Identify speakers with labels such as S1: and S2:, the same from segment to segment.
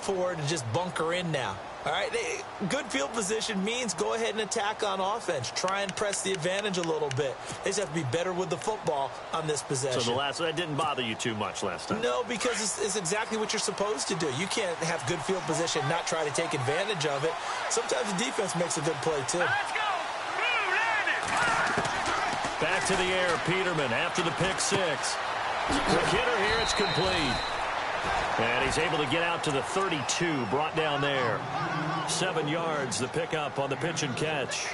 S1: forward and just bunker in now. All right, good field position means go ahead and attack on offense. Try and press the advantage a little bit. They just have to be better with the football on this possession.
S2: So that didn't bother you too much last time?
S1: No, because it's exactly what you're supposed to do. You can't have good field position, not try to take advantage of it. Sometimes the defense makes a good play, too.
S3: Let's go.
S2: Back to the air, Peterman after the pick six. Quick hitter here, it's complete. And he's able to get out to the 32, brought down there. 7 yards, the pickup on the pitch and catch.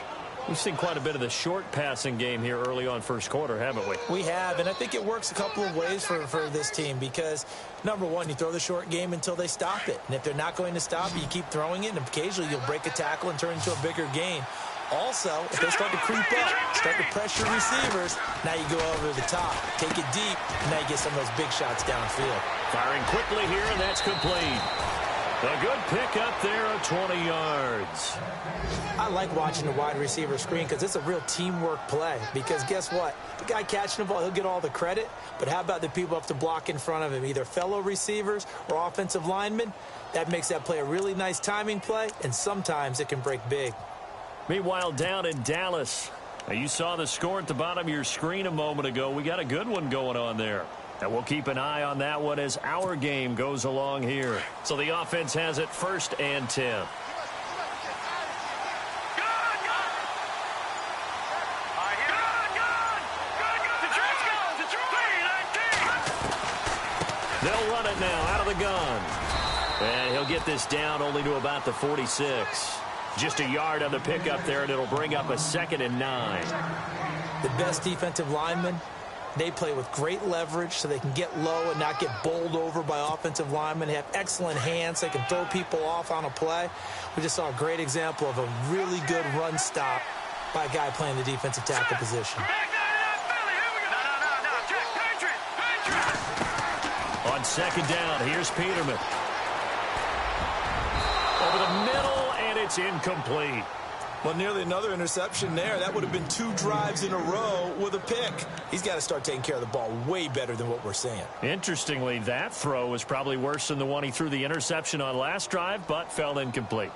S2: We've seen quite a bit of the short passing game here early on first quarter, haven't we?
S1: We have, and I think it works a couple of ways for this team because, number one, you throw the short game until they stop it. And if they're not going to stop it, you keep throwing it, and occasionally you'll break a tackle and turn into a bigger gain. Also, if they start to creep up, start to pressure receivers, now you go over the top, take it deep, and now you get some of those big shots downfield.
S2: Firing quickly here, and that's complete. A good pickup there of 20 yards.
S1: I like watching the wide receiver screen because it's a real teamwork play. Because guess what? The guy catching the ball, he'll get all the credit. But how about the people up to block in front of him, either fellow receivers or offensive linemen? That makes that play a really nice timing play, and sometimes it can break big.
S2: Meanwhile, down in Dallas, now you saw the score at the bottom of your screen a moment ago. We got a good one going on there. And we'll keep an eye on that one as our game goes along here. So the offense has it 1st and 10. They'll run it now out of the gun. And he'll get this down only to about the 46. Just a yard on the pickup there, and it'll bring up a 2nd and 9.
S1: The best defensive linemen, they play with great leverage so they can get low and not get bowled over by offensive linemen. They have excellent hands. They can throw people off on a play. We just saw a great example of a really good run stop by a guy playing the defensive tackle position.
S2: On 2nd down, here's Peterman. Over the middle, and it's incomplete.
S1: Well, nearly another interception there. That would have been 2 drives in a row with a pick. He's got to start taking care of the ball way better than what we're seeing.
S2: Interestingly, that throw was probably worse than the one he threw the interception on last drive, but fell incomplete.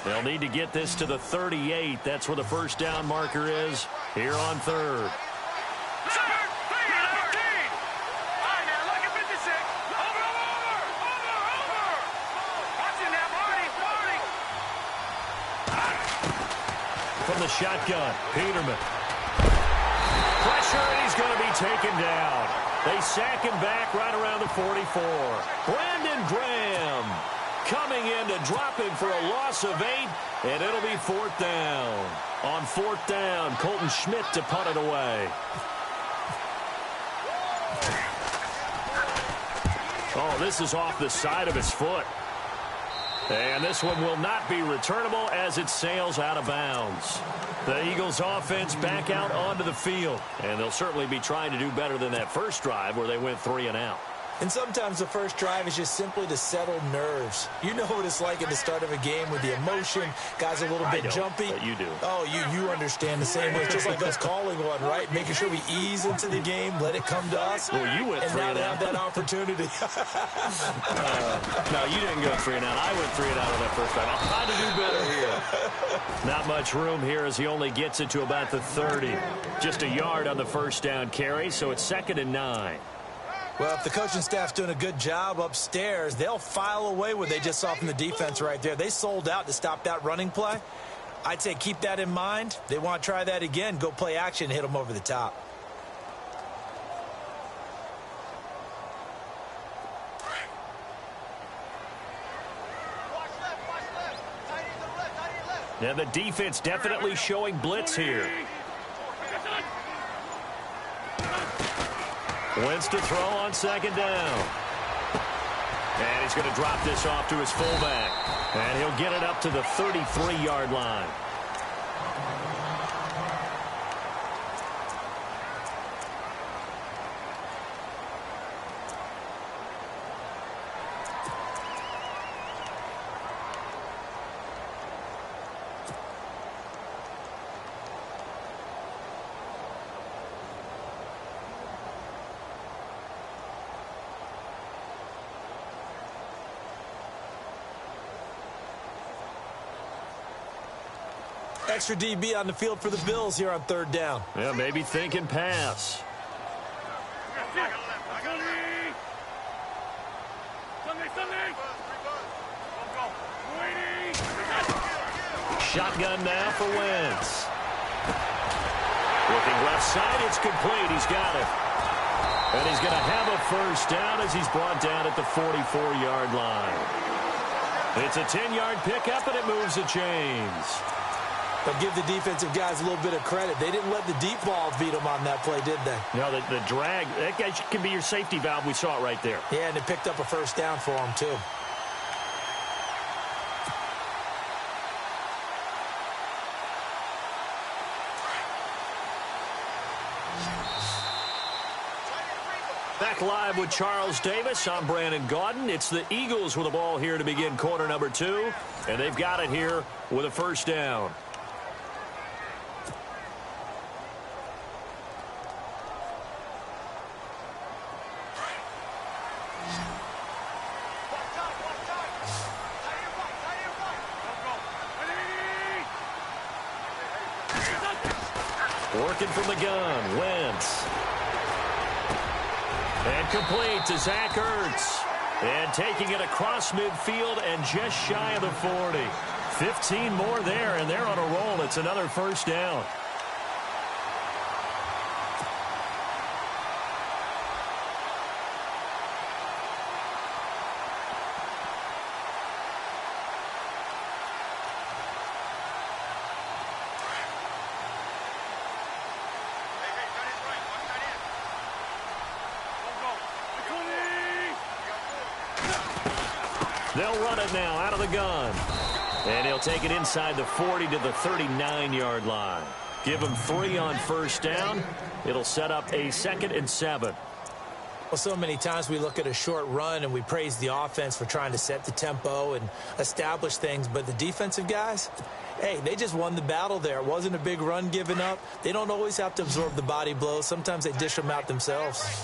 S2: They'll need to get this to the 38. That's where the 1st down marker is here on 3rd. From the shotgun, Peterman. Pressure, and he's going to be taken down. They sack him back right around the 44. Brandon Graham coming in to drop him for a loss of 8, and it'll be 4th down. On 4th down, Colton Schmidt to punt it away. Oh, this is off the side of his foot. And this one will not be returnable as it sails out of bounds. The Eagles offense back out onto the field. And they'll certainly be trying to do better than that first drive where they went 3 and out.
S1: And sometimes the first drive is just simply to settle nerves. You know what it's like at the start of a game with the emotion. Guys are a little bit jumpy.
S2: But you do.
S1: Oh, you understand the same way. It's just like us calling one, right? Making sure we ease into the game, let it come to us.
S2: Well, you went 3 and out.
S1: And now they have that opportunity.
S2: No, you didn't go 3 and out. I went 3 and out on that first drive. I'll try to do better here. Not much room here as he only gets it to about the 30. Just a yard on the 1st down carry, so it's 2nd and 9.
S1: Well, if the coaching staff's doing a good job upstairs, they'll file away what they just saw from the defense right there. They sold out to stop that running play. I'd say keep that in mind. They want to try that again. Go play action and hit them over the top.
S2: Yeah, the defense definitely showing blitz here. Wentz to throw on 2nd down. And he's going to drop this off to his fullback. And he'll get it up to the 33-yard line.
S1: Extra DB on the field for the Bills here on third down.
S2: Yeah, maybe thinking pass. Shotgun now for Wentz. Looking left side, it's complete. He's got it. And he's going to have a first down as he's brought down at the 44-yard line. It's a 10-yard pickup, and it moves the chains.
S1: But give the defensive guys a little bit of credit. They didn't let the deep ball beat them on that play, did they?
S2: No, the drag, that guy can be your safety valve. We saw it right there.
S1: Yeah, and it picked up a first down for them, too.
S2: Back live with Charles Davis. I'm Brandon Gaudin. It's the Eagles with the ball here to begin quarter number 2. And they've got it here with a first down. Working from the gun, Wentz. And complete to Zach Ertz. And taking it across midfield and just shy of the 40. 15 more there, and they're on a roll. It's another first down. They'll run it now out of the gun. And he'll take it inside the 40 to the 39-yard line. Give him 3 on first down. It'll set up a 2nd and 7.
S1: Well, so many times we look at a short run and we praise the offense for trying to set the tempo and establish things. But the defensive guys, hey, they just won the battle there. It wasn't a big run given up. They don't always have to absorb the body blows. Sometimes they dish them out themselves.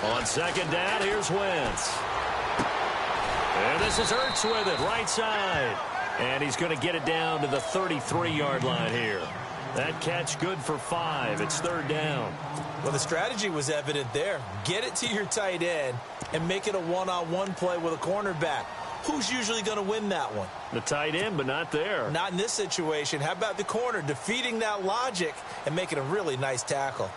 S2: On second down, here's Wentz. And this is Ertz with it, right side. And he's going to get it down to the 33-yard line here. That catch good for 5. It's third down.
S1: Well, the strategy was evident there. Get it to your tight end and make it a one-on-one play with a cornerback. Who's usually going to win that one?
S2: The tight end, but not there.
S1: Not in this situation. How about the corner defeating that logic and making a really nice tackle?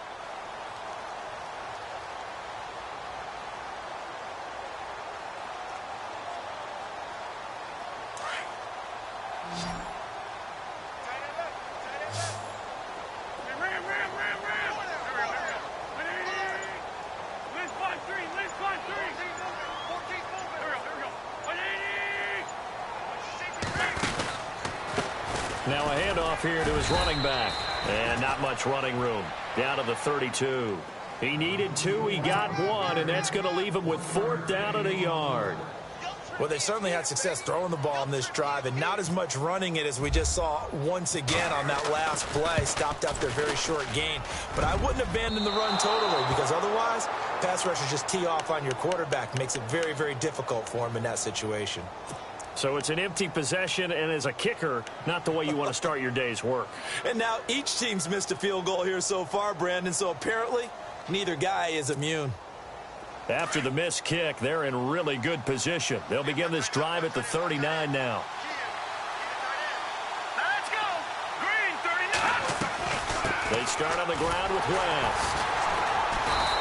S2: Now a handoff here to his running back. And not much running room. Down to the 32. He needed 2. He got 1. And that's going to leave him with 4th down and a yard.
S1: Well, they certainly had success throwing the ball in this drive and not as much running it as we just saw once again on that last play. Stopped after a very short gain. But I wouldn't abandon the run totally because otherwise, pass rushers just tee off on your quarterback. Makes it very, very difficult for him in that situation.
S2: So it's an empty possession, and as a kicker, not the way you want to start your day's work.
S1: And now each team's missed a field goal here so far, Brandon, so apparently neither guy is immune.
S2: After the missed kick, they're in really good position. They'll begin this drive at the 39 now.
S3: Let's go! Green, 39!
S2: They start on the ground with West.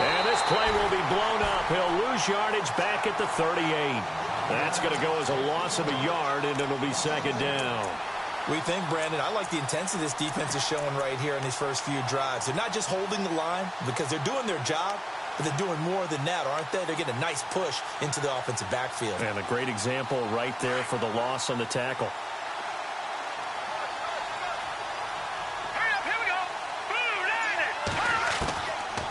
S2: And this play will be blown up. He'll lose yardage back at the 38. That's going to go as a loss of a yard, and it'll be second down.
S1: We think, Brandon, I like the intensity this defense is showing right here in these first few drives. They're not just holding the line because they're doing their job, but they're doing more than that, aren't they? They're getting a nice push into the offensive backfield.
S2: And a great example right there for the loss on the tackle.
S3: Hurry up, here we go!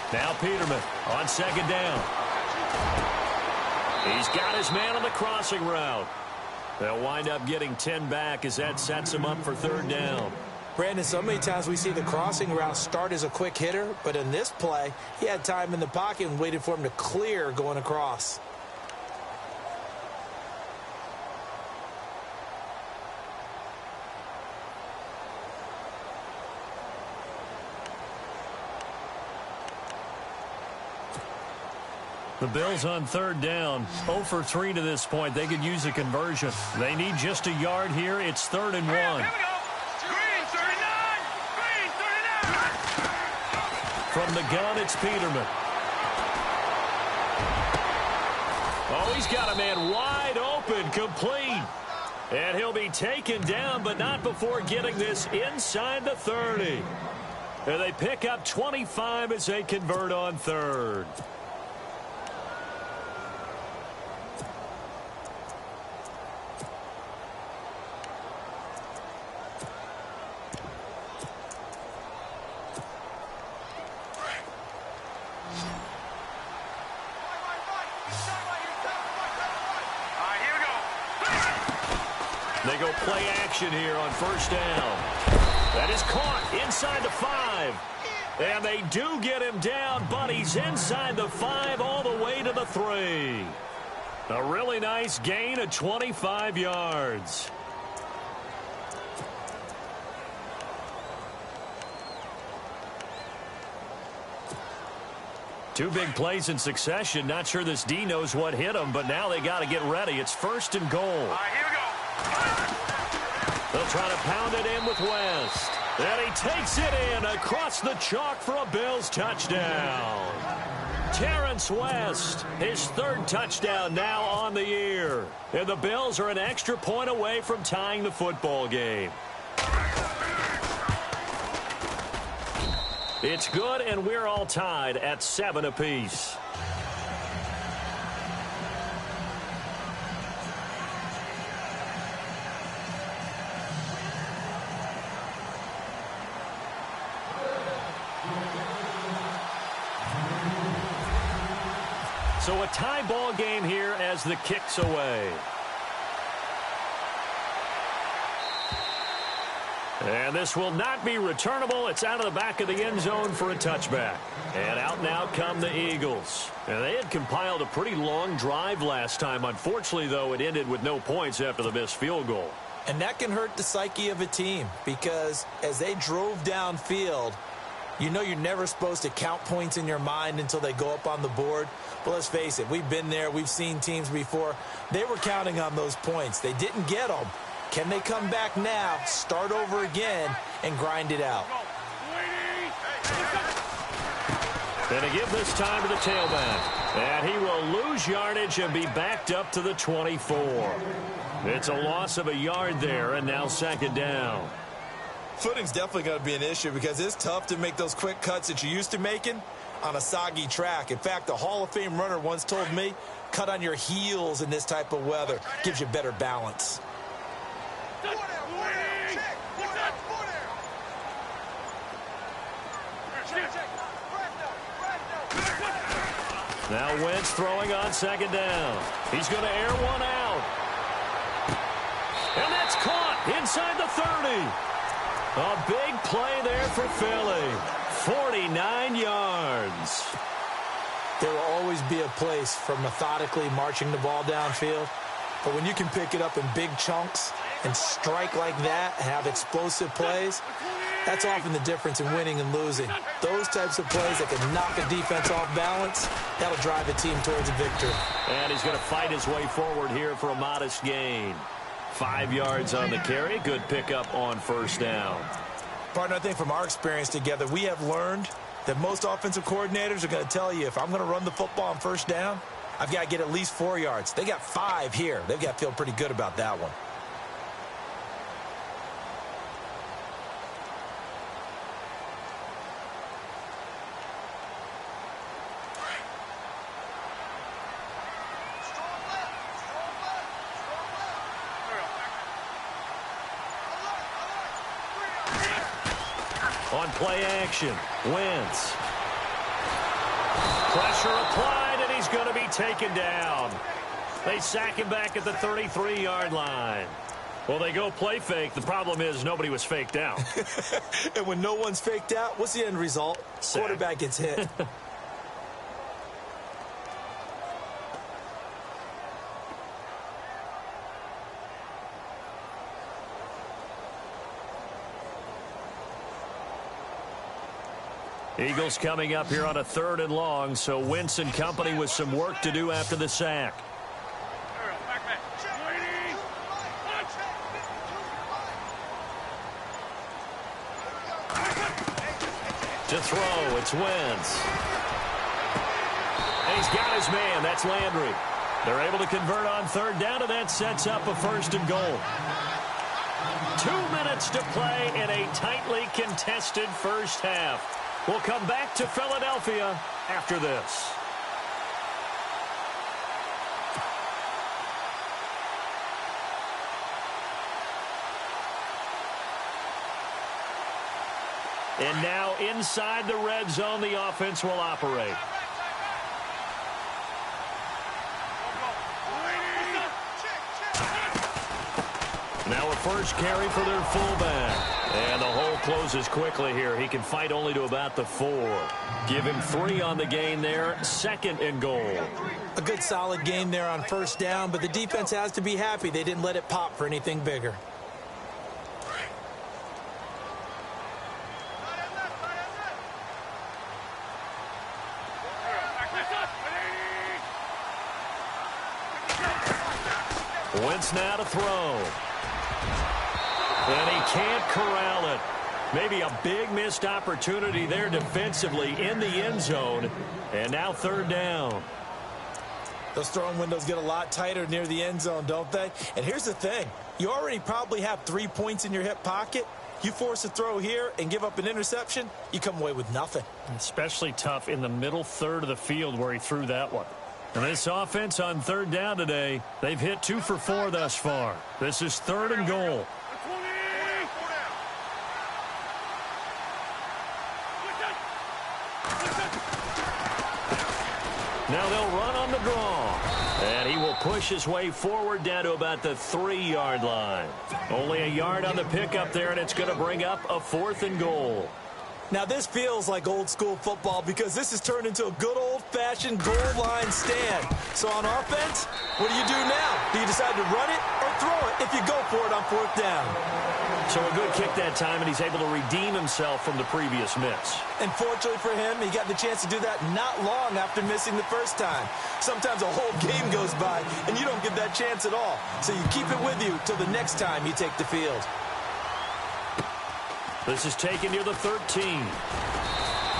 S3: Blue,
S2: Now Peterman on second down. He's got his man on the crossing route. They'll wind up getting 10 back as that sets him up for third down.
S1: Brandon, so many times we see the crossing route start as a quick hitter, but in this play, he had time in the pocket and waited for him to clear going across.
S2: The Bills on third down, 0 for 3 to this point. They could use a conversion. They need just a yard here. It's 3rd and 1.
S3: Here we go. Green 39. Green 39.
S2: From the gun, it's Peterman. Oh, he's got a man wide open, complete. And he'll be taken down, but not before getting this inside the 30. And they pick up 25 as they convert on third. They go play action here on first down. That is caught inside the 5. And they do get him down, but he's inside the 5 all the way to the 3. A really nice gain of 25 yards. Two big plays in succession. Not sure this D knows what hit him, but now they got to get ready. It's 1st and goal.
S3: All right, here we go.
S2: They'll try to pound it in with West. And he takes it in across the chalk for a Bills touchdown. Terrence West, his 3rd touchdown now on the year. And the Bills are an extra point away from tying the football game. It's good, and we're all tied at 7 apiece. So a tie ball game here as the kick's away. And this will not be returnable. It's out of the back of the end zone for a touchback. And out now come the Eagles. And they had compiled a pretty long drive last time. Unfortunately, though, it ended with no points after the missed field goal.
S1: And that can hurt the psyche of a team because as they drove downfield, you know you're never supposed to count points in your mind until they go up on the board. But let's face it, we've been there. We've seen teams before. They were counting on those points. They didn't get them. Can they come back now, start over again, and grind it out?
S2: And to give this time to the tailback. And he will lose yardage and be backed up to the 24. It's a loss of a yard there, and now 2nd down.
S1: Footing's definitely going to be an issue because it's tough to make those quick cuts that you're used to making on a soggy track. In fact, a Hall of Fame runner once told me, cut on your heels in this type of weather. Gives you better balance.
S2: Now Wentz throwing on 2nd down. He's going to air one out. And that's caught inside the 30. A big play there for Philly. 49 yards.
S1: There will always be a place for methodically marching the ball downfield. But when you can pick it up in big chunks and strike like that and have explosive plays, that's often the difference in winning and losing. Those types of plays that can knock a defense off balance, that'll drive a team towards a victory.
S2: And he's going to fight his way forward here for a modest gain. 5 yards on the carry. Good pickup on 1st down.
S1: Partner, I think from our experience together, we have learned that most offensive coordinators are going to tell you, if I'm going to run the football on 1st down, I've got to get at least 4 yards. They got 5 here. They've got to feel pretty good about that one.
S2: On play action, Wentz. Pressure applied, and he's going to be taken down. They sack him back at the 33-yard line. Well, they go play fake. The problem is nobody was faked out.
S1: And when no one's faked out, what's the end result?
S2: Sack.
S1: Quarterback gets hit.
S2: Eagles coming up here on a 3rd and long, so Wentz and company with some work to do after the sack. To throw, it's Wentz. And he's got his man. That's Landry. They're able to convert on 3rd down, and that sets up a 1st and goal. 2 minutes to play in a tightly contested first half. We'll come back to Philadelphia after this. And now inside the red zone, the offense will operate. Now a first carry for their fullback. And the hole closes quickly here. He can fight only to about the 4. Give him 3 on the gain there. 2nd and goal.
S1: A good solid game there on 1st down, but the defense has to be happy they didn't let it pop for anything bigger.
S2: Wentz now to throw. And he can't corral it. Maybe a big missed opportunity there defensively in the end zone. And now 3rd down.
S1: Those throwing windows get a lot tighter near the end zone, don't they? And here's the thing. You already probably have 3 points in your hip pocket. You force a throw here and give up an interception, you come away with nothing.
S2: Especially tough in the middle 3rd of the field where he threw that one. And this offense on 3rd down today, they've hit 2 for 4 thus far. This is 3rd and goal. Now they'll run on the draw. And he will push his way forward down to about the 3-yard line. Only a yard on the pickup there, and it's going to bring up a 4th and goal.
S1: Now, this feels like old-school football because this has turned into a good old-fashioned goal line stand. So on offense, what do you do now? Do you decide to run it or throw it if you go for it on 4th down?
S2: So a good kick that time, and he's able to redeem himself from the previous miss.
S1: And fortunately for him, he got the chance to do that not long after missing the first time. Sometimes a whole game goes by, and you don't get that chance at all. So you keep it with you till the next time you take the field.
S2: This is taken near the 13.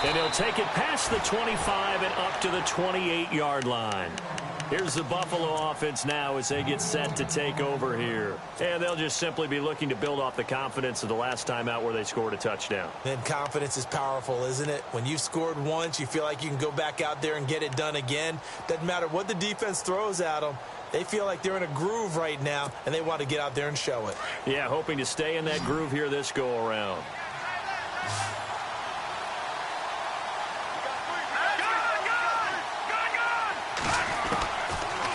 S2: And he'll take it past the 25 and up to the 28-yard line. Here's the Buffalo offense now as they get set to take over here. And they'll just simply be looking to build off the confidence of the last time out where they scored a touchdown.
S1: And confidence is powerful, isn't it? When you've scored once, you feel like you can go back out there and get it done again. Doesn't matter what the defense throws at them. They feel like they're in a groove right now, and they want to get out there and show it.
S2: Yeah, hoping to stay in that groove here this go-around.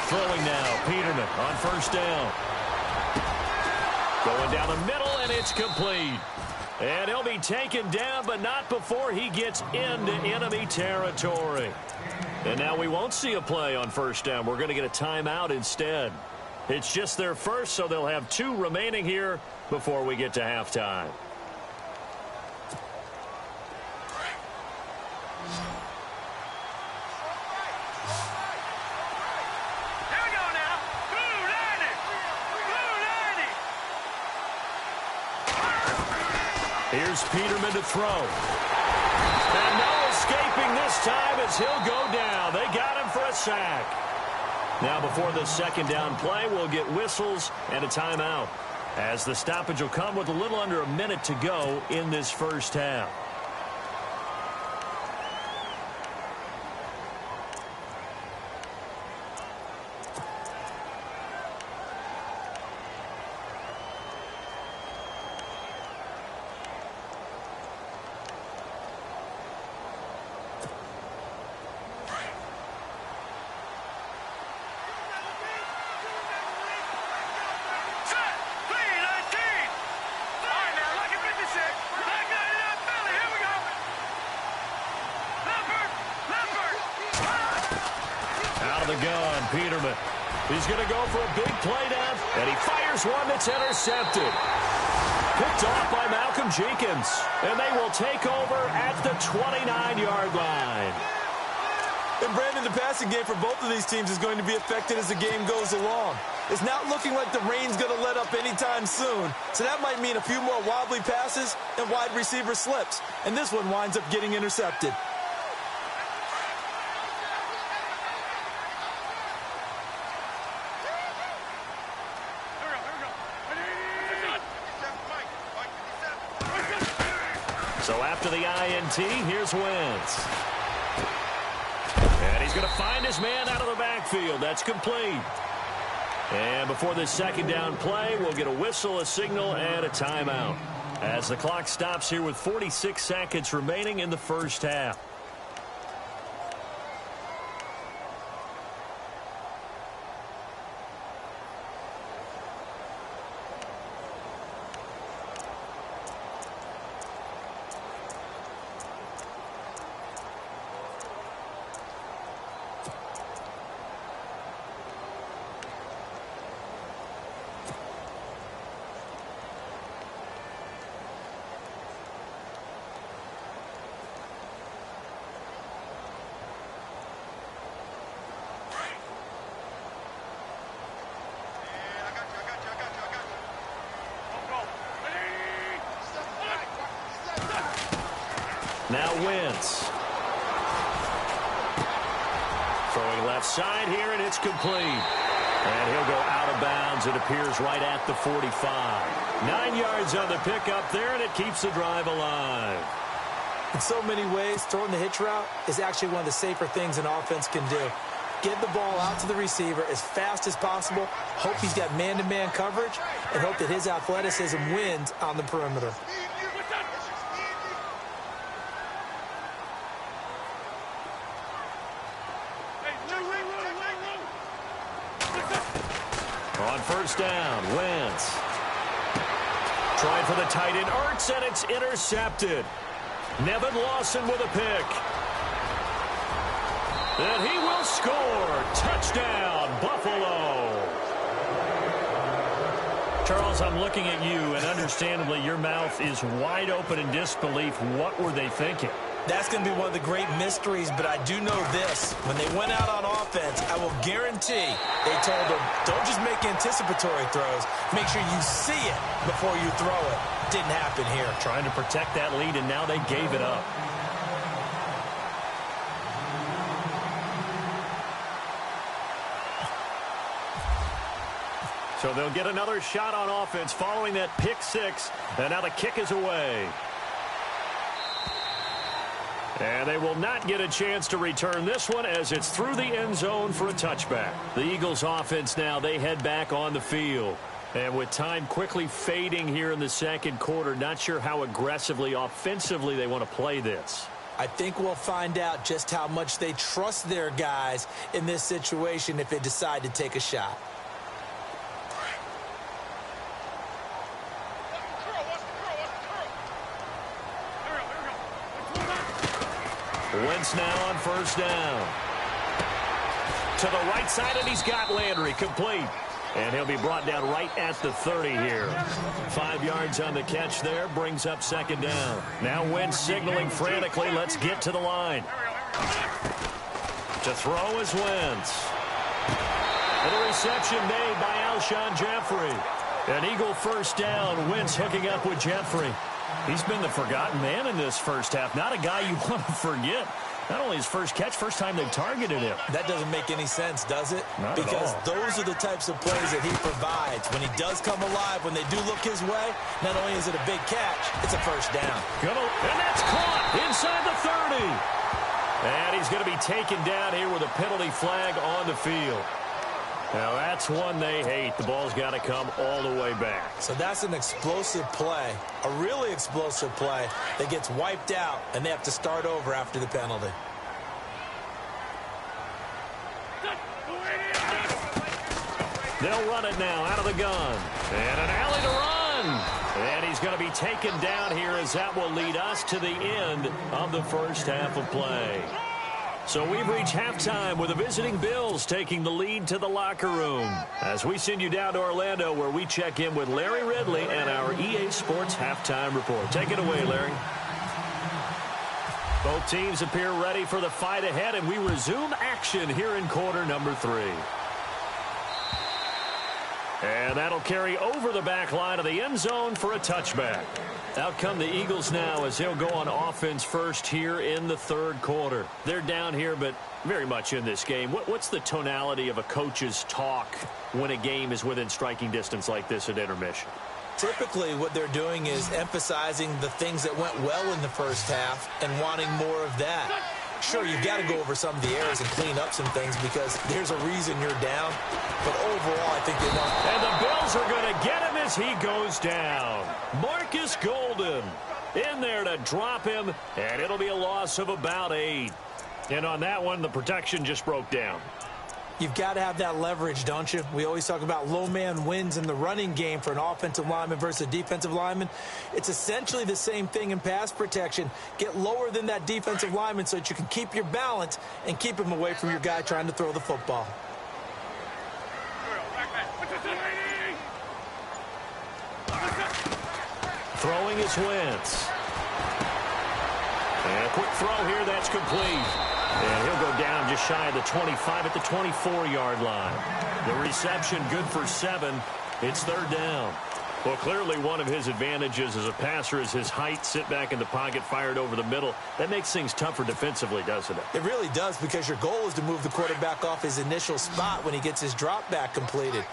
S2: Throwing now, Peterman on 1st down. Going down the middle, and it's complete. And he'll be taken down, but not before he gets into enemy territory. And now we won't see a play on 1st down. We're going to get a timeout instead. It's just their first, so they'll have 2 remaining here before we get to halftime. Here's Peterman to throw. And no escaping this time as he'll go down. They got him for a sack. Now before the 2nd down play, we'll get whistles and a timeout, as the stoppage will come with a little under a minute to go in this first half. Out of the gun, Peterman. He's going to go for a big play down, and he fires one that's intercepted. Picked off by Malcolm Jenkins, and they will take over at the 29-yard line.
S1: And Brandon, the passing game for both of these teams is going to be affected as the game goes along. It's not looking like the rain's going to let up anytime soon, so that might mean a few more wobbly passes and wide receiver slips. And this one winds up getting intercepted.
S2: So after the INT, here's Wentz. And he's going to find his man out of the backfield. That's complete. And before this second down play, we'll get a whistle, a signal, and a timeout as the clock stops here with 46 seconds remaining in the first half. Now Wentz. Throwing left side here, and it's complete. And he'll go out of bounds. It appears right at the 45. 9 yards on the pickup there, and it keeps the drive alive.
S1: In so many ways, throwing the hitch route is actually one of the safer things an offense can do. Get the ball out to the receiver as fast as possible, hope he's got man-to-man coverage, and hope that his athleticism wins on the perimeter.
S2: On first down, Wentz. Trying for the tight end, Ertz, and it's intercepted. Nevin Lawson with a pick. And he will score. Touchdown, Buffalo. Charles, I'm looking at you, and understandably your mouth is wide open in disbelief. What were they thinking?
S1: That's going to be one of the great mysteries, but I do know this. When they went out on offense, I will guarantee they told them, don't just make anticipatory throws. Make sure you see it before you throw it. Didn't happen here.
S2: Trying to protect that lead, and now they gave it up. So they'll get another shot on offense following that pick six, and now the kick is away. And they will not get a chance to return this one as it's through the end zone for a touchback. The Eagles offense now, they head back on the field. And with time quickly fading here in the second quarter, not sure how aggressively, offensively they want to play this.
S1: I think we'll find out just how much they trust their guys in this situation if they decide to take a shot.
S2: Wentz now on first down. To the right side, and he's got Landry complete. And he'll be brought down right at the 30 here. 5 yards on the catch there, brings up second down. Now Wentz signaling frantically, let's get to the line. To throw is Wentz. And a reception made by Alshon Jeffrey. An Eagle first down, Wentz hooking up with Jeffrey. He's been the forgotten man in this first half. Not a guy you want to forget. Not only his first catch, first time they've targeted him.
S1: That doesn't make any sense, does it?
S2: Not
S1: because
S2: at all.
S1: Those are the types of plays that he provides. When he does come alive, when they do look his way, not only is it a big catch, it's a first down.
S2: And that's caught inside the 30. And he's going to be taken down here with a penalty flag on the field. Now, that's one they hate. The ball's got to come all the way back.
S1: So that's an explosive play, a really explosive play that gets wiped out, and they have to start over after the penalty.
S2: They'll run it now out of the gun. And an alley to run. And he's going to be taken down here as that will lead us to the end of the first half of play. So we've reached halftime with the visiting Bills taking the lead to the locker room. As we send you down to Orlando where we check in with Larry Ridley and our EA Sports Halftime Report. Take it away, Larry. Both teams appear ready for the fight ahead, and we resume action here in quarter number 3. And that'll carry over the back line of the end zone for a touchback. Out come the Eagles now as they'll go on offense first here in the third quarter. They're down here, but very much in this game. What's the tonality of a coach's talk when a game is within striking distance like this at intermission?
S1: Typically, what they're doing is emphasizing the things that went well in the first half and wanting more of that. Sure, you've got to go over some of the errors and clean up some things because there's a reason you're down. But overall, I think they want...
S2: And the Bills are going to get him as he goes down. Marcus Golden in there to drop him, and it'll be a loss of about 8. And on that one, the protection just broke down.
S1: You've got to have that leverage, don't you? We always talk about low man wins in the running game for an offensive lineman versus a defensive lineman. It's essentially the same thing in pass protection. Get lower than that defensive lineman so that you can keep your balance and keep him away from your guy trying to throw the football.
S2: Throwing is Wentz. And a quick throw here, that's complete. And he'll go down just shy of the 25 at the 24-yard line. The reception good for 7. It's third down. Well, clearly one of his advantages as a passer is his height, sit back in the pocket, fired over the middle. That makes things tougher defensively, doesn't it?
S1: It really does because your goal is to move the quarterback off his initial spot when he gets his drop back completed.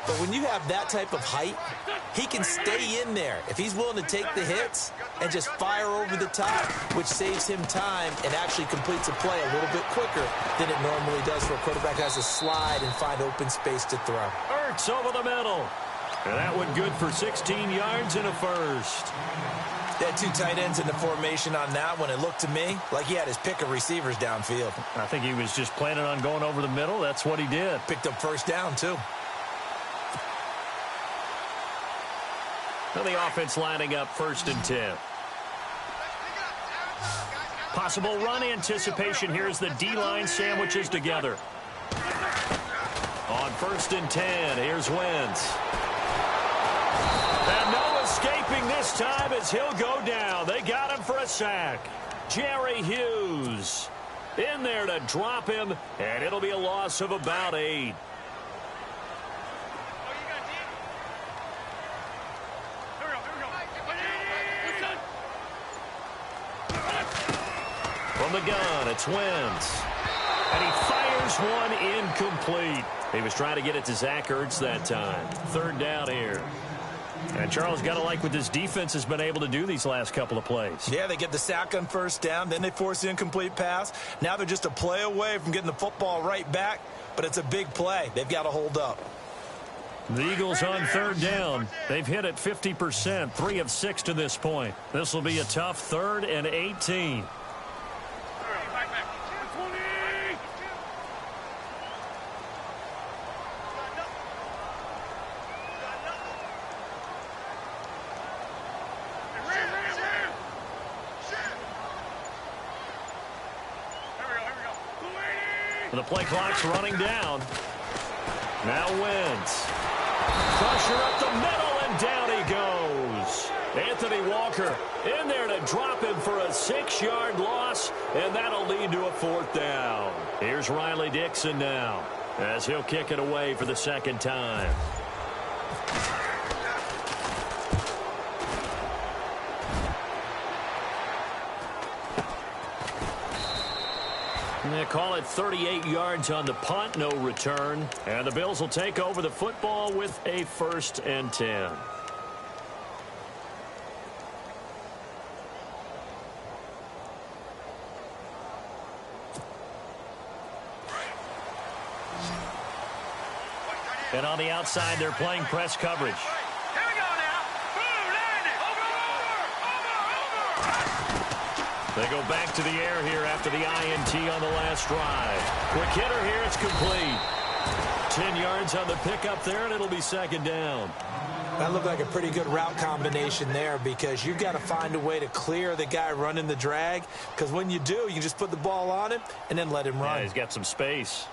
S1: But when you have that type of height, he can stay in there if he's willing to take the hits and just fire over the top, which saves him time and actually completes a play a little bit quicker than it normally does for a quarterback who has to slide and find open space to throw.
S2: Ertz over the middle. And that one good for 16 yards and a first.
S1: They had 2 tight ends in the formation on that one. It looked to me like he had his pick of receivers downfield.
S2: I think he was just planning on going over the middle. That's what he did.
S1: Picked up first down, too.
S2: Now the offense lining up 1st and 10. Possible run anticipation here as the D-line sandwiches together. On 1st and 10, here's Wentz. And no escaping this time as he'll go down. They got him for a sack. Jerry Hughes in there to drop him, and it'll be a loss of about 8. From the gun, it's Wentz. And he fires one incomplete. He was trying to get it to Zach Ertz that time. Third down here. And Charles, got to like what this defense has been able to do these last couple of plays.
S1: Yeah, they get the sack on first down, then they force the incomplete pass. Now they're just a play away from getting the football right back, but it's a big play. They've got to hold up.
S2: The Eagles on third down. They've hit it 50%, 3 of 6 to this point. This will be a tough 3rd and 18. The play clock's running down. Now Wentz. Pressure up the middle, and down he goes. Anthony Walker in there to drop him for a 6-yard loss, and that'll lead to a 4th down. Here's Riley Dixon now as he'll kick it away for the 2nd time. They call it 38 yards on the punt, no return. And the Bills will take over the football with a 1st and 10. And on the outside, they're playing press coverage.
S3: Here we go now. Boom, land it. Over.
S2: They go back to the air here after the INT on the last drive. Quick hitter here, it's complete. 10 yards on the pickup there, and it'll be 2nd down.
S1: That looked like a pretty good route combination there because you've got to find a way to clear the guy running the drag, because when you do, you can just put the ball on him and then let him run.
S2: Yeah, he's got some space.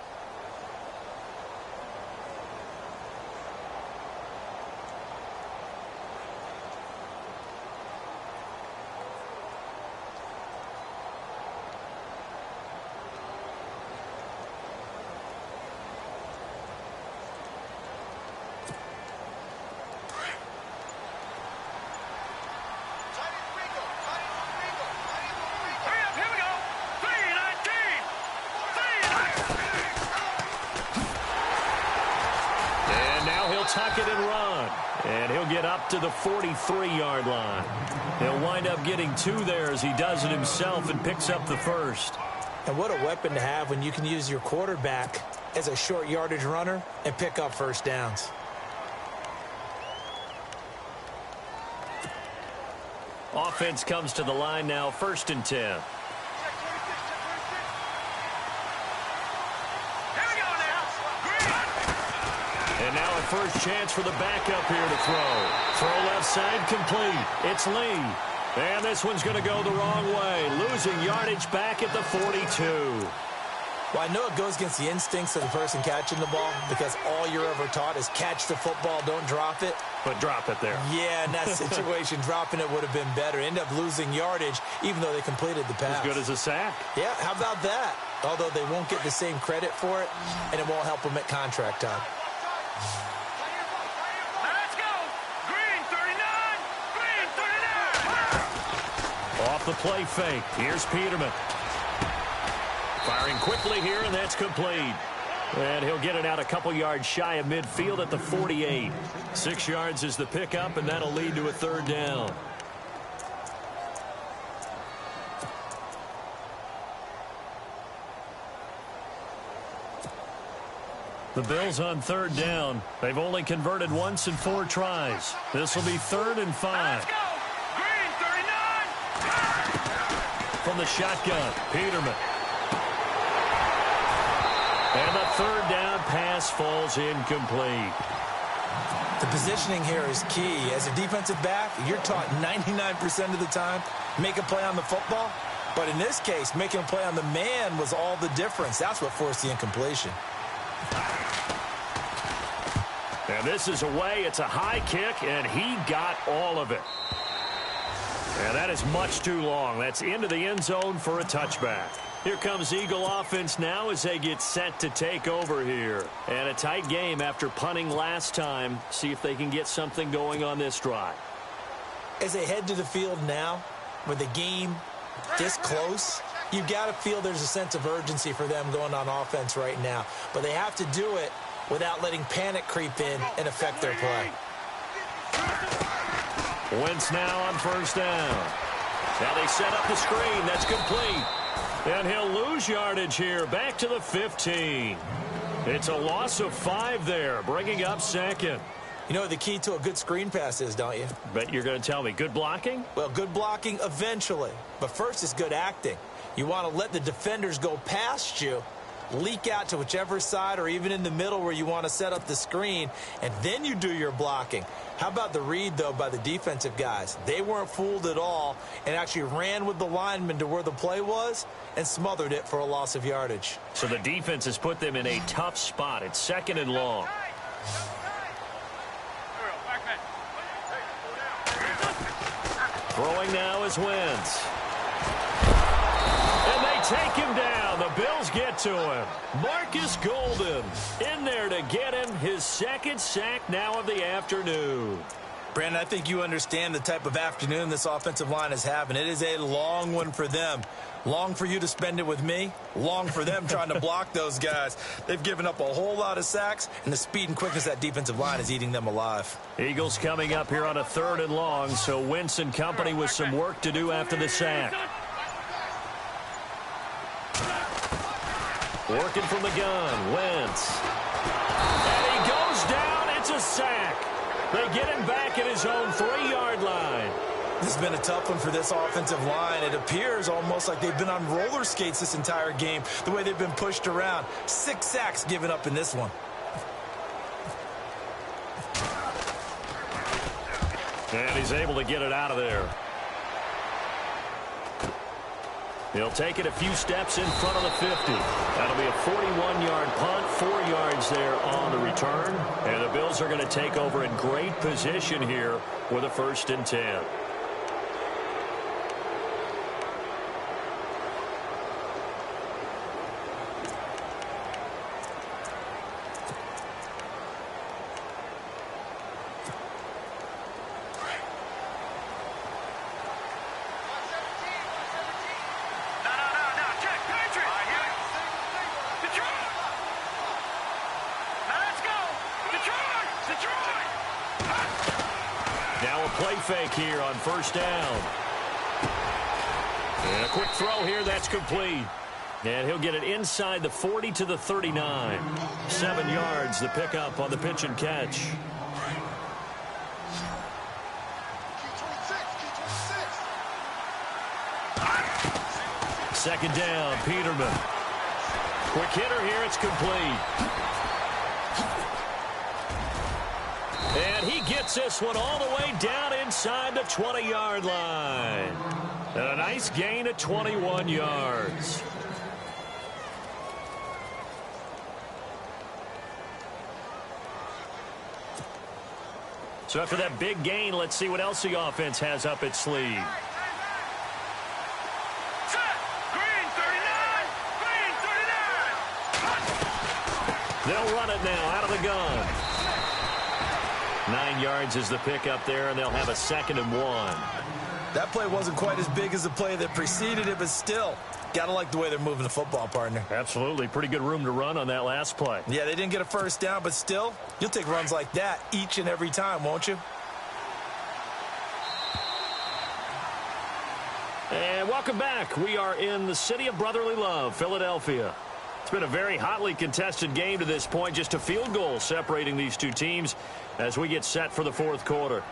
S2: Tuck it and run. And he'll get up to the 43-yard line. He'll wind up getting 2 there as he does it himself and picks up the first.
S1: And what a weapon to have when you can use your quarterback as a short yardage runner and pick up first downs.
S2: Offense comes to the line now, 1st and 10. And now a first chance for the backup here to throw. Throw left side complete. It's Lee. And this one's going to go the wrong way. Losing yardage back at the 42.
S1: Well, I know it goes against the instincts of the person catching the ball because all you're ever taught is catch the football, don't drop it.
S2: But drop it there.
S1: Yeah, in that situation, dropping it would have been better. End up losing yardage even though they completed the pass.
S2: As good as a sack.
S1: Yeah, how about that? Although they won't get the same credit for it, and it won't help them at contract time.
S3: Let's go! Green 39! Green 39!
S2: Off the play fake. Here's Peterman. Firing quickly here, and that's complete. And he'll get it out a couple yards shy of midfield at the 48. 6 yards is the pickup, and that'll lead to a 3rd down. The Bills on 3rd down. They've only converted once in 4 tries. This will be 3rd and 5.
S3: Let's go! Green 39!
S2: From the shotgun, Peterman. And the 3rd down pass falls incomplete.
S1: The positioning here is key. As a defensive back, you're taught 99% of the time, make a play on the football. But in this case, making a play on the man was all the difference. That's what forced the incompletion.
S2: And this is away. It's a high kick, and he got all of it. And that is much too long. That's into the end zone for a touchback. Here comes Eagle offense now as they get set to take over here. And a tight game after punting last time. See if they can get something going on this drive.
S1: As they head to the field now, with the game this close, you've got to feel there's a sense of urgency for them going on offense right now. But they have to do it without letting panic creep in and affect their play.
S2: Wentz now on 1st down. Now they set up the screen. That's complete. And he'll lose yardage here. Back to the 15. It's a loss of 5 there, bringing up 2nd.
S1: You know what the key to a good screen pass is, don't you?
S2: Bet you're going to tell me. Good blocking?
S1: Well, good blocking eventually. But first is good acting. You want to let the defenders go past you, leak out to whichever side or even in the middle where you want to set up the screen, and then you do your blocking. How about the read, though, by the defensive guys? They weren't fooled at all and actually ran with the lineman to where the play was and smothered it for a loss of yardage.
S2: So the defense has put them in a tough spot. It's 2nd and long. Throwing now is Wentz. And they take him down. The Bills get to him. Marcus Golden in there to get him his 2nd sack now of the afternoon.
S1: Brandon, I think you understand the type of afternoon this offensive line is having. It is a long one for them. Long for you to spend it with me. Long for them trying to block those guys. They've given up a whole lot of sacks, and the speed and quickness of that defensive line is eating them alive.
S2: Eagles coming up here on a 3rd and long, so Wentz and company with some work to do after the sack. Working from the gun, Wentz. And he goes down. It's a sack. They get him back at his own 3-yard line.
S1: This has been a tough one for this offensive line. It appears almost like they've been on roller skates this entire game, the way they've been pushed around. 6 sacks given up in this one.
S2: And he's able to get it out of there. He'll take it a few steps in front of the 50. That'll be a 41-yard punt, 4 yards there on the return. And the Bills are going to take over in great position here with a 1st and 10. Play fake here on 1st down. And a quick throw here, that's complete. And he'll get it inside the 40 to the 39. 7 yards, the pickup on the pitch and catch. Second down, Peterman. Quick hitter here, it's complete. And he gets this one all the way down inside the 20-yard line. And a nice gain of 21 yards. So after that big gain, let's see what else the offense has up its sleeve. They'll run it now out of the gun. 9 yards is the pickup there, and they'll have a 2nd and 1.
S1: That play wasn't quite as big as the play that preceded it, but still, gotta like the way they're moving the football, partner.
S2: Absolutely. Pretty good room to run on that last play.
S1: Yeah, they didn't get a 1st down, but still, you'll take runs like that each and every time, won't you?
S2: And welcome back. We are in the city of brotherly love, Philadelphia. It's been a very hotly contested game to this point. Just a field goal separating these two teams as we get set for the 4th quarter.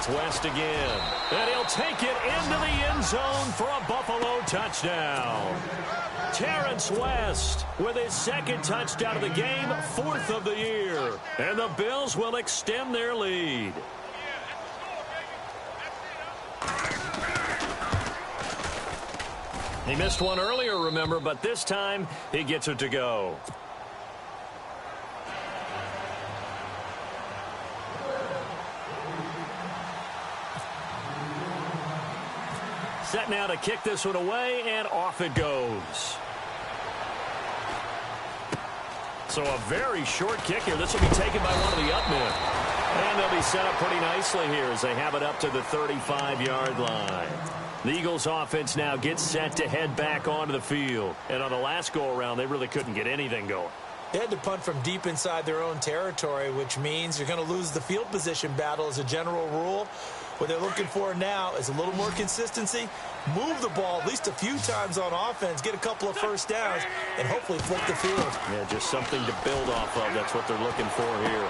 S2: West again, and he'll take it into the end zone for a Buffalo touchdown. Terrence West with his 2nd touchdown of the game, 4th of the year, and the Bills will extend their lead. He missed one earlier, remember, but this time he gets it to go. Set now to kick this one away, and off it goes. So a very short kick here. This will be taken by one of the up men. And they'll be set up pretty nicely here as they have it up to the 35-yard line. The Eagles offense now gets set to head back onto the field. And on the last go-around, they really couldn't get anything going.
S1: They had to punt from deep inside their own territory, which means you're going to lose the field position battle as a general rule. What they're looking for now is a little more consistency, move the ball at least a few times on offense, get a couple of 1st downs, and hopefully flip the field.
S2: Yeah, just something to build off of. That's what they're looking for here.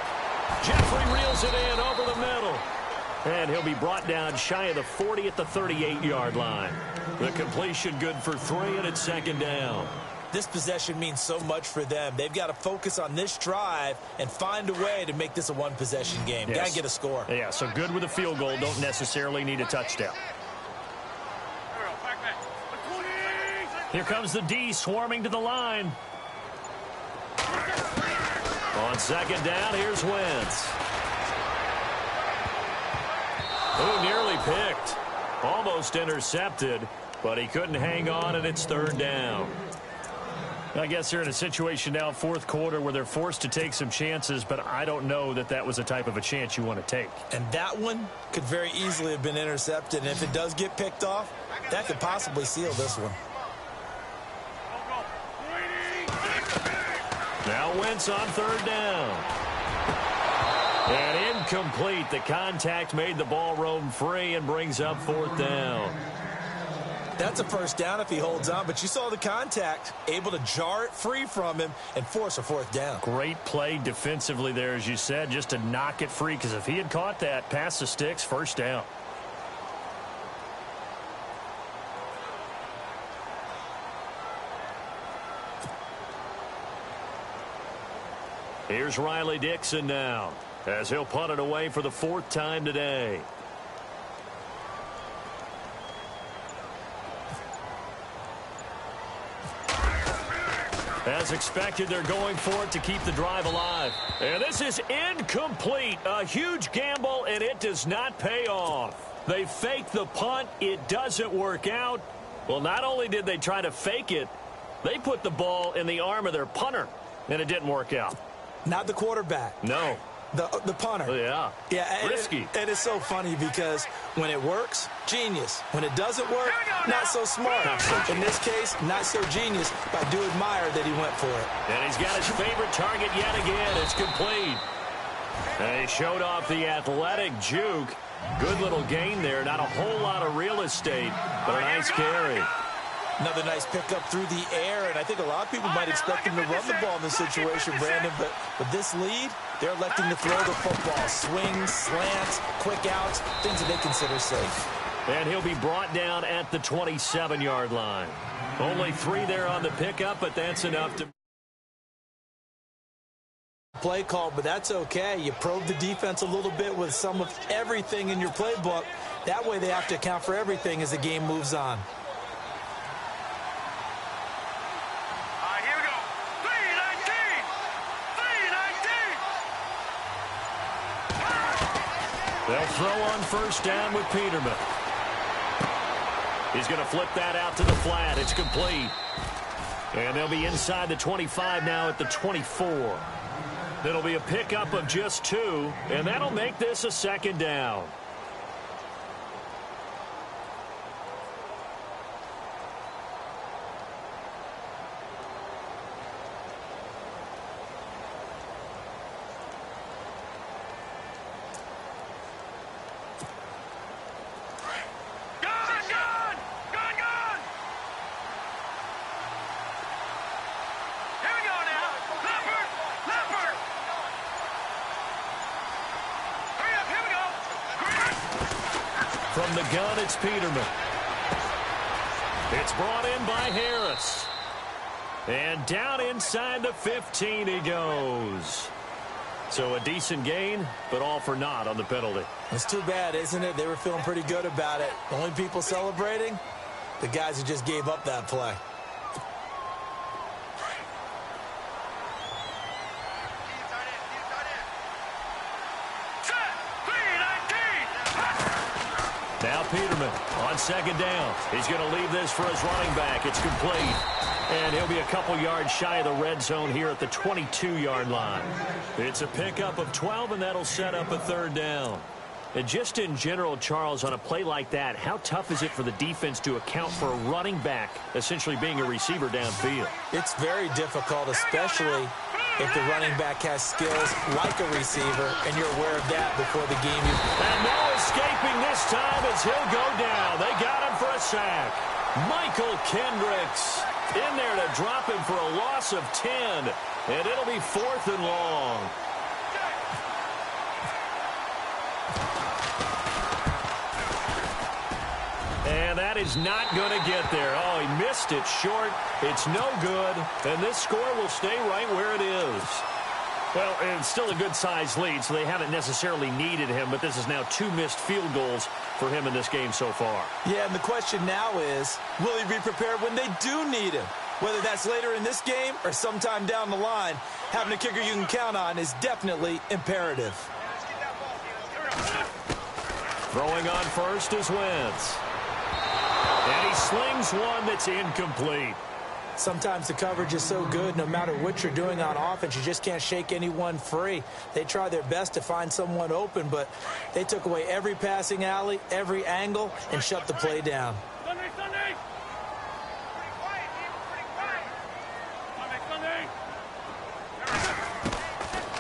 S2: Jeffrey reels it in over the middle. And he'll be brought down shy of the 40 at the 38-yard line. The completion good for 3, and it's 2nd down.
S1: This possession means so much for them. They've got to focus on this drive and find a way to make this a one-possession game.
S2: Yes.
S1: Got to get a score.
S2: Yeah, so good with a field goal. Don't necessarily need a touchdown. Here comes the D swarming to the line. On 2nd down, here's Wentz. Oh, nearly picked. Almost intercepted, but he couldn't hang on, and it's 3rd down. I guess they're in a situation now, 4th quarter, where they're forced to take some chances, but I don't know that that was the type of a chance you want to take.
S1: And that one could very easily have been intercepted, and if it does get picked off, that could possibly seal this one.
S2: Now Wentz on 3rd down. And incomplete. The contact made the ball roam free and brings up 4th down.
S1: That's a first down if he holds on, but you saw the contact, able to jar it free from him and force a fourth down.
S2: Great play defensively there, as you said, just to knock it free, because if he had caught that, past the sticks, first down. Here's Riley Dixon now, as he'll punt it away for the fourth time today. As expected, they're going for it to keep the drive alive. And this is incomplete. A huge gamble, and it does not pay off. They fake the punt. It doesn't work out. Well, not only did they try to fake it, they put the ball in the arm of their punter, and it didn't work out.
S1: Not the quarterback.
S2: No.
S1: The punter.
S2: Yeah.
S1: Yeah.
S2: Risky.
S1: It is so funny because when it works, genius. When it doesn't work, not so smart. In this case, not so genius, but I do admire that he went for it.
S2: And he's got his favorite target yet again. It's complete. And he showed off the athletic juke. Good little gain there. Not a whole lot of real estate, but a nice carry.
S1: Another nice pickup through the air, and I think a lot of people might expect him to run the ball in this situation, Brandon, but with this lead, they're electing to throw the football. Swings, slants, quick outs, things that they consider safe.
S2: And he'll be brought down at the 27-yard line. Only 3 there on the pickup, but that's enough to...
S1: Play call, but that's okay. You probe the defense a little bit with some of everything in your playbook. That way they have to account for everything as the game moves on.
S2: They'll throw on first down with Peterman. He's going to flip that out to the flat. It's complete. And they'll be inside the 25 now at the 24. That'll be a pickup of just 2, and that'll make this a second down. From the gun, it's Peterman. It's brought in by Harris. And down inside the 15 he goes. So a decent gain, but all for naught on the penalty.
S1: It's too bad, isn't it? They were feeling pretty good about it. The only people celebrating, the guys who just gave up that play.
S2: Now Peterman on second down. He's going to leave this for his running back. It's complete. And he'll be a couple yards shy of the red zone here at the 22-yard line. It's a pickup of 12, and that'll set up a third down. And just in general, Charles, on a play like that, how tough is it for the defense to account for a running back essentially being a receiver downfield?
S1: It's very difficult, especially if the running back has skills like a receiver, and you're aware of that before the game.
S2: And no escaping this time as he'll go down. They got him for a sack. Michael Kendricks in there to drop him for a loss of 10, and it'll be 4th and long. And that is not going to get there. Oh, he missed it short. It's no good. And this score will stay right where it is. Well, it's still a good-sized lead, so they haven't necessarily needed him, but this is now 2 missed field goals for him in this game so far.
S1: Yeah, and the question now is, will he be prepared when they do need him? Whether that's later in this game or sometime down the line, having a kicker you can count on is definitely imperative.
S2: Throwing on first is Wentz. And he slings one that's incomplete.
S1: Sometimes the coverage is so good, no matter what you're doing on offense, you just can't shake anyone free. They try their best to find someone open, but they took away every passing alley, every angle, and shut the play down.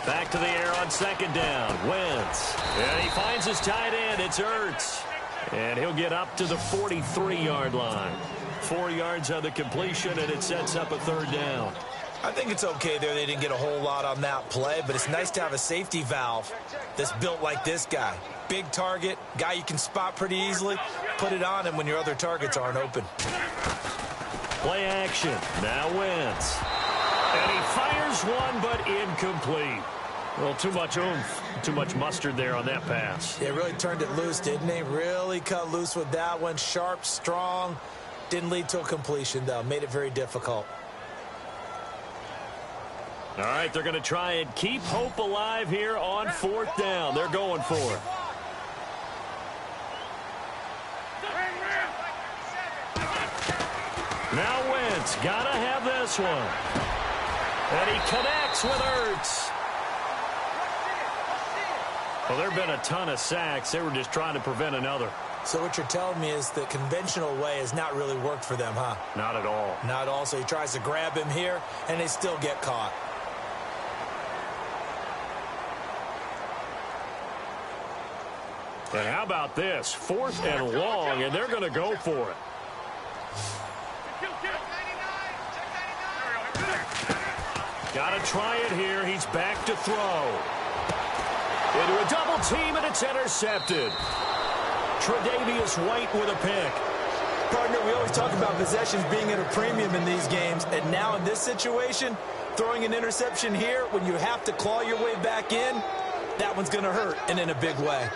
S2: Back to the air on second down. Wentz. And he finds his tight end. It's Ertz. And he'll get up to the 43-yard line. 4 yards on the completion, and it sets up a third down.
S1: I think it's okay there. They didn't get a whole lot on that play, but it's nice to have a safety valve that's built like this guy. Big target, guy you can spot pretty easily. Put it on him when your other targets aren't open.
S2: Play action. Now Wentz. And he fires one, but incomplete. Well, too much oomph, too much mustard there on that pass.
S1: They really turned it loose, didn't they? Really cut loose with that one. Sharp, strong. Didn't lead to a completion, though. Made it very difficult.
S2: All right, they're going to try and keep hope alive here on 4th down. They're going for it. Now Wentz, got to have this one. And he connects with Ertz. Well, there have been a ton of sacks. They were just trying to prevent another.
S1: So what you're telling me is the conventional way has not really worked for them, huh?
S2: Not at all.
S1: Not at all. So he tries to grab him here, and they still get caught.
S2: And how about this? 4th and long, and they're going to go for it. Got to try it here. He's back to throw. Into a double team, and it's intercepted. Tre'Davious White with a pick.
S1: Partner, we always talk about possessions being at a premium in these games, and now in this situation, throwing an interception here when you have to claw your way back in, that one's going to hurt, and in a big way.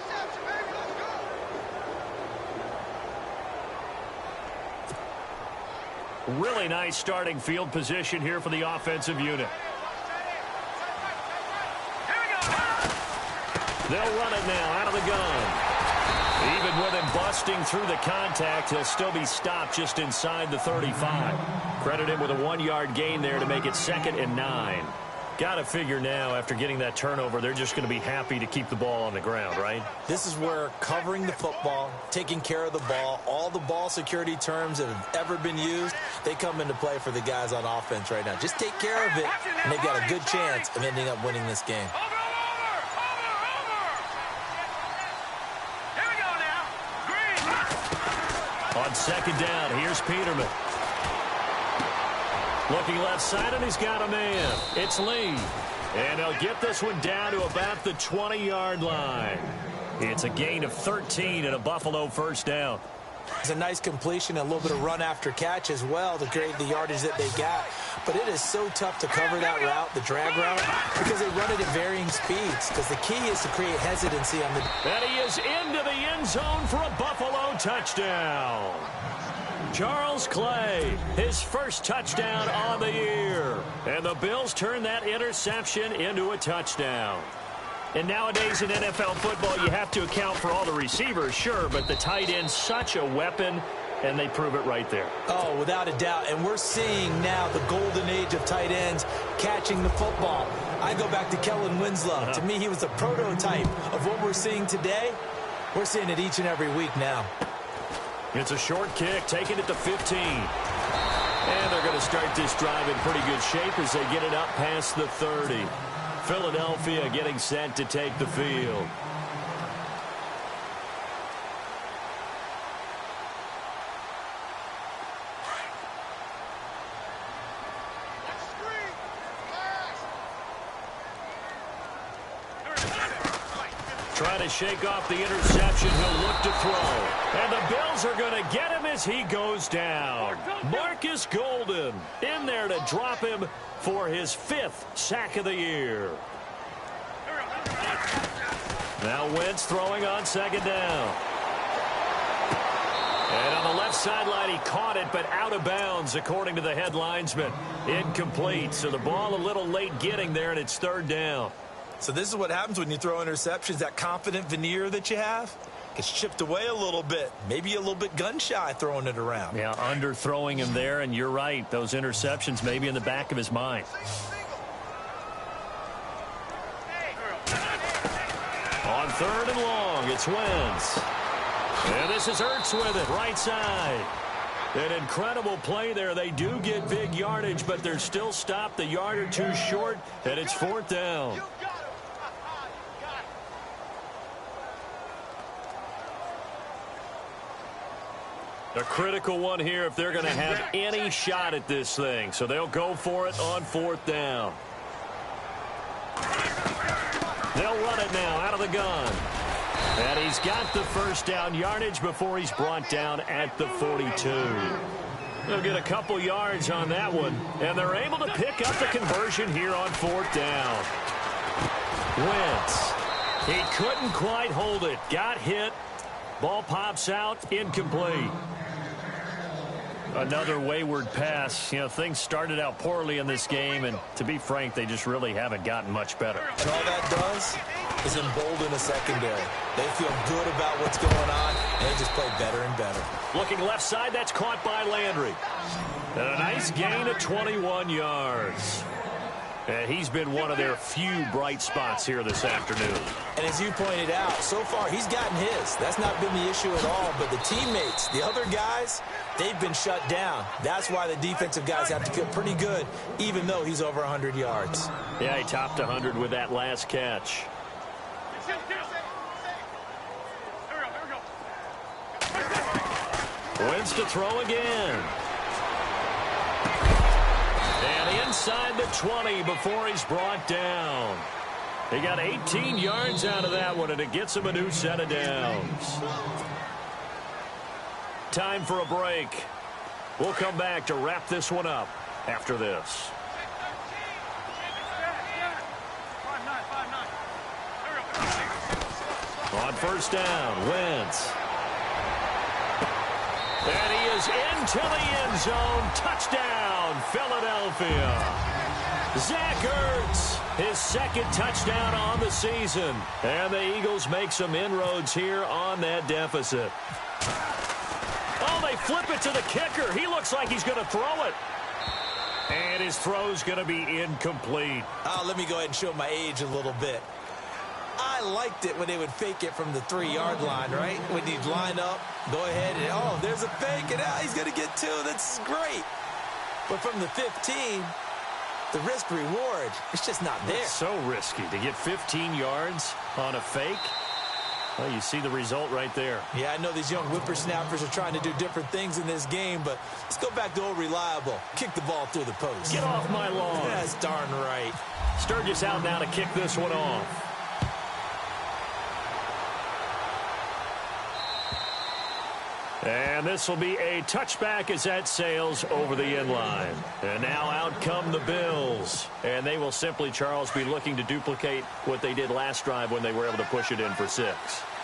S2: Really nice starting field position here for the offensive unit. They'll run it now out of the gun. Even with him busting through the contact, he'll still be stopped just inside the 35. Credit him with a 1-yard gain there to make it 2nd and 9. Got to figure now, after getting that turnover, they're just going to be happy to keep the ball on the ground, right?
S1: This is where covering the football, taking care of the ball, all the ball security terms that have ever been used, they come into play for the guys on offense right now. Just take care of it, and they've got a good chance of ending up winning this game.
S2: On 2nd down, here's Peterman. Looking left side, and he's got a man. It's Lee. And they'll get this one down to about the 20-yard line. It's a gain of 13 and a Buffalo first down.
S1: It's a nice completion, a little bit of run after catch as well to create the yardage that they got. But it is so tough to cover that route, the drag route, because they run it at varying speeds. Because the key is to create hesitancy on the...
S2: And he is into the end zone for a Buffalo touchdown. Charles Clay, his first touchdown on the year. And the Bills turn that interception into a touchdown. And nowadays in NFL football, you have to account for all the receivers, sure, but the tight end's such a weapon, and they prove it right there.
S1: Oh, without a doubt. And we're seeing now the golden age of tight ends catching the football. I go back to Kellen Winslow. To me, he was a prototype of what we're seeing today. We're seeing it each and every week now.
S2: It's a short kick, taking it to 15. And they're going to start this drive in pretty good shape as they get it up past the 30. Philadelphia getting set to take the field. Trying to shake off the interception. He'll look to throw. And the Bills are going to get him as he goes down. Marcus Golden in there to drop him for his 5th sack of the year. Now Wentz throwing on 2nd down. And on the left sideline, he caught it, but out of bounds, according to the head linesman. Incomplete. So the ball a little late getting there, and it's 3rd down.
S1: So this is what happens when you throw interceptions. That confident veneer that you have gets chipped away a little bit. Maybe a little bit gun-shy throwing it around.
S2: Yeah, underthrowing him there, and you're right. Those interceptions may be in the back of his mind. On 3rd and long, it's Wentz. And this is Ertz with it, right side. An incredible play there. They do get big yardage, but they're still stopped a yard or two short, and it's 4th down. A critical one here if they're going to have any shot at this thing. So they'll go for it on 4th down. They'll run it now out of the gun. And he's got the first down yardage before he's brought down at the 42. They'll get a couple yards on that one. And they're able to pick up the conversion here on 4th down. Wentz. He couldn't quite hold it. Got hit. Ball pops out. Incomplete. Another wayward pass. You know, things started out poorly in this game, and to be frank, they just really haven't gotten much better.
S1: And all that does is embolden a secondary. They feel good about what's going on, and they just play better and better.
S2: Looking left side, that's caught by Landry. And a nice gain of 21 yards. And he's been one of their few bright spots here this afternoon.
S1: And as you pointed out, so far he's gotten his. That's not been the issue at all. But the teammates, the other guys, they've been shut down. That's why the defensive guys have to feel pretty good, even though he's over 100 yards.
S2: Yeah, he topped 100 with that last catch. Wins to throw again. And inside the 20 before he's brought down. He got 18 yards out of that one, and it gets him a new set of downs. Time for a break. We'll come back to wrap this one up after this. On 1st down, Wentz. And he is into the end zone. Touchdown, Philadelphia. Zach Ertz, his 2nd touchdown on the season. And the Eagles make some inroads here on that deficit. Oh, they flip it to the kicker. He looks like he's going to throw it. And his throw's going to be incomplete.
S1: Let me go ahead and show my age a little bit. I liked it when they would fake it from the 3-yard line, right? When you'd line up, go ahead, and oh, there's a fake, and he's going to get 2. That's great. But from the 15, the risk-reward, it's just not there.
S2: It's so risky to get 15 yards on a fake. Well, you see the result right there.
S1: Yeah, I know these young whippersnappers are trying to do different things in this game, but let's go back to old reliable. Kick the ball through the post.
S2: Get off my lawn.
S1: That's darn right.
S2: Sturgis out now to kick this one off. And this will be a touchback as that sails over the end line. And now out come the Bills. And they will simply, Charles, be looking to duplicate what they did last drive when they were able to push it in for 6.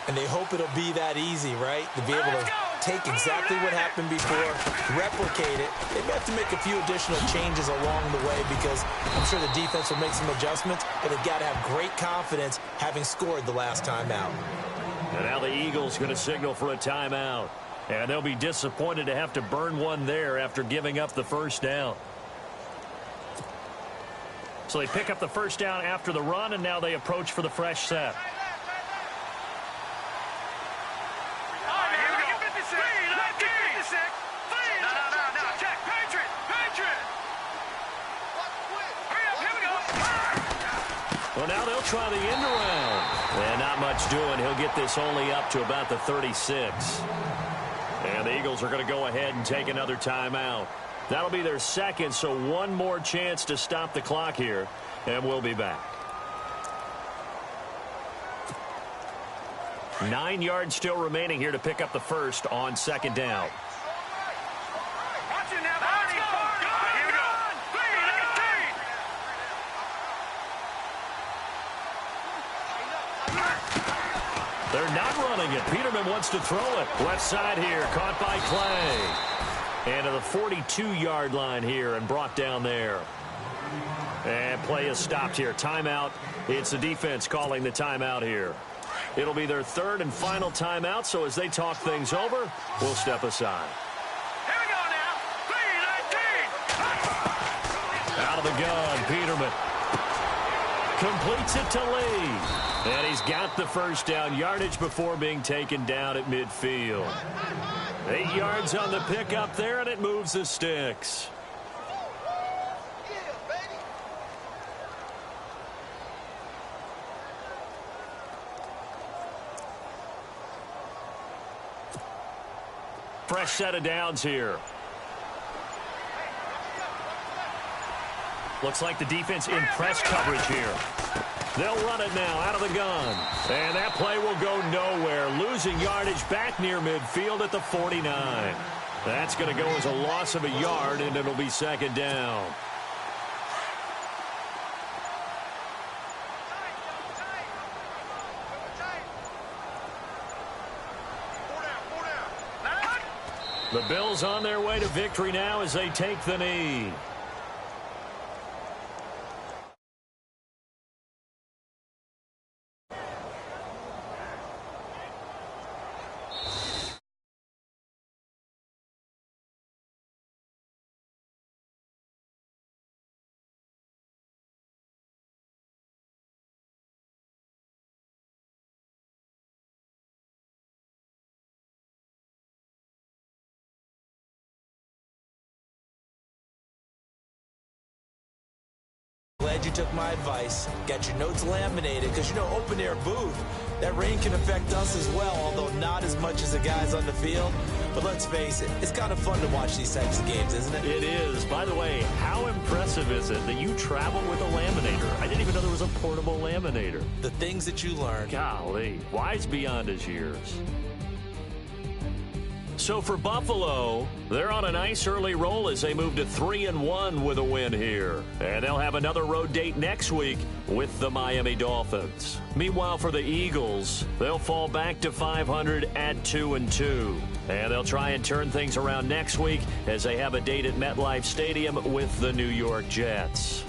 S1: And they hope it'll be that easy, right? To be able to take exactly what happened before, replicate it. They may have to make a few additional changes along the way because I'm sure the defense will make some adjustments, but they've got to have great confidence having scored the last time out.
S2: And now the Eagles going to signal for a timeout. And they'll be disappointed to have to burn one there after giving up the 1st down. So they pick up the 1st down after the run, and now they approach for the fresh set. Well, now they'll try the end around. And not much doing. He'll get this only up to about the 36. And the Eagles are going to go ahead and take another timeout. That'll be their 2nd, so one more chance to stop the clock here, and we'll be back. 9 yards still remaining here to pick up the 1st on 2nd down. They're not running it. Peterman wants to throw it. Left side here, caught by Clay. And to the 42-yard line here and brought down there. And play is stopped here. Timeout. It's the defense calling the timeout here. It'll be their 3rd and final timeout, so as they talk things over, we'll step aside.
S3: Here we go now.
S2: Out of the gun, Peterman. Completes it to Lee. And he's got the 1st down yardage before being taken down at midfield. 8 yards on the pickup there, and it moves the sticks. fresh set of downs here. Looks like the defense in press coverage here. They'll run it now out of the gun. And that play will go nowhere. Losing yardage back near midfield at the 49. That's going to go as a loss of a yard, and it'll be second down. The Bills on their way to victory now as they take the knee.
S1: Glad you took my advice. Got your notes laminated because, you know, open-air booth, that rain can affect us as well, although not as much as the guys on the field. But let's face it, it's kind of fun to watch these types of games, isn't it?
S2: It is. By the way, how impressive is it that you travel with a laminator? I didn't even know there was a portable laminator.
S1: The things that you learn.
S2: Golly, wise beyond his years. So for Buffalo, they're on a nice early roll as they move to 3-1 with a win here. And they'll have another road date next week with the Miami Dolphins. Meanwhile, for the Eagles, they'll fall back to 500 at 2-2. And they'll try and turn things around next week as they have a date at MetLife Stadium with the New York Jets.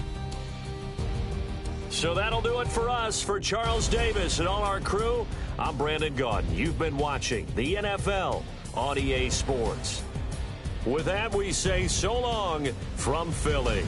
S2: So that'll do it for us. For Charles Davis and all our crew, I'm Brandon Gaudin. You've been watching the NFL on EA Sports. With that, we say so long from Philly.